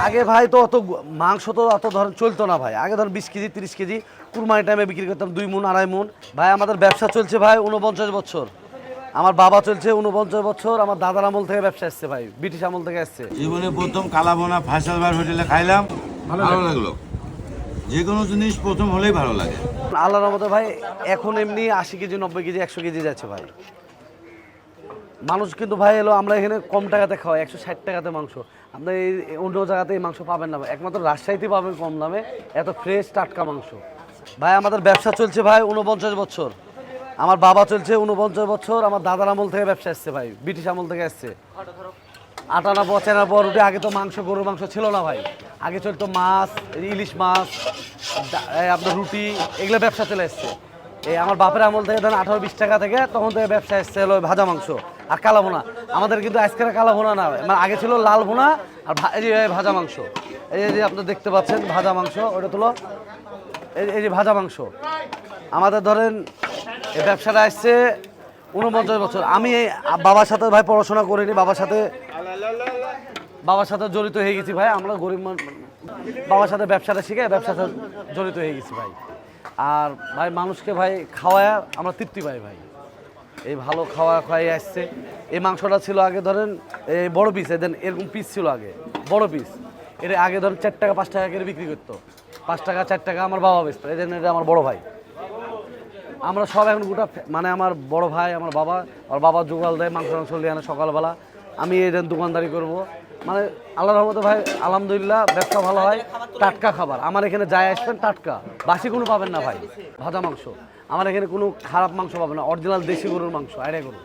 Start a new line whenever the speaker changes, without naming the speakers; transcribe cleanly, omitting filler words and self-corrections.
আগে ভাই তো অত মাংস তো অত ধরেন চলতো না ভাই। আগে ধরেন 20 কেজি 30 কেজি কুরবানি টাইমে বিক্রি করতাম 2 মণ 2.5 মণ। ভাই আমাদের ব্যবসা চলছে ভাই 49 বছর। আমার বাবা চলছে 49 বছর, আমার দাদার আমল থেকে ব্যবসা আসছে ভাই, ব্রিটিশ আমল থেকে আসছে।
জীবনে প্রথম কালাবোনা ফাইসালবার হোটেলে খাইলাম, ভালো লাগলো। যে কোনো জিনিস প্রথম হলেই ভালো লাগে।
আল্লাহর রহমতে ভাই এখন এমনি 80 কেজি 90 কেজি 100 কেজি যাচ্ছে ভাই। মানুষ কিন্তু ভাই এলো আমরা এখানে কম টাকাতে খাওয়াই, 160 টাকাতে মাংস। আপনার এই অন্য জায়গাতে এই মাংস পাবেন না ভাই, একমাত্র রাজশাহীতে পাবেন কম দামে এত ফ্রেশ টাটকা মাংস। ভাই আমাদের ব্যবসা চলছে ভাই 49 বছর। আমার বাবা চলছে 49 বছর, আমার দাদার আমল থেকে ব্যবসা আসছে ভাই, ব্রিটিশ আমল থেকে আসছে। আটানা পচানা পর রুটি। আগে তো মাংস গরুর মাংস ছিল না ভাই, আগে চলতো মাছ, ইলিশ মাছ, আপনার রুটি, এগুলো ব্যবসা চলে এসছে। এই আমার বাপের আমল থেকে ধরেন 18-20 টাকা থেকে তখন থেকে ব্যবসা এসছে হলো ভাজা মাংস আর কালা ভুনা। আমাদের কিন্তু আজকের কালা ভুনা না, মানে আগে ছিল লাল ভুনা আর এই যে ভাজা মাংস। এই যে আপনারা দেখতে পাচ্ছেন ভাজা মাংস, ওটা তুলো, এই যে ভাজা মাংস। আমাদের ধরেন এই ব্যবসাটা আসছে 49 বছর। আমি বাবার সাথে ভাই পড়াশোনা করিনি, বাবার সাথে জড়িত হয়ে গেছি ভাই। আমরা গরিব বাবার সাথে ব্যবসাটা শিখে ব্যবসাতে জড়িত হয়ে গেছি ভাই। আর ভাই মানুষকে ভাই খাওয়ায় আমরা তৃপ্তি পাই ভাই, এই ভালো খাওয়াই আসছে। এই মাংসটা ছিল আগে ধরেন এই বড় পিস, দেন এরকম পিস ছিল আগে বড় পিস। এটা আগে ধরেন 4 টাকা 5 টাকা করে বিক্রি করতো, 5 টাকা 4 টাকা আমার বাবা বেচতো। এই জন্য এটা আমার বড় ভাই। আমরা সব এখন গোটা মানে আমার বড় ভাই, আমার বাবা জোগাল দেয় মাংস নিয়ে আনে সকালবেলা। আমি এই দোকানদারি করব, মানে আল্লাহর রহমতে ভাই আলহামদুলিল্লাহ ব্যবসা ভালো হয়। টাটকা খাবার আমার এখানে যায় আসবেন, টাটকা বাসি কোনো পাবেন না ভাই। ভাজা মাংস আমার এখানে কোনো খারাপ মাংস পাবেন না, অরিজিনাল দেশি গরুর মাংস, আইডিয়া গরু।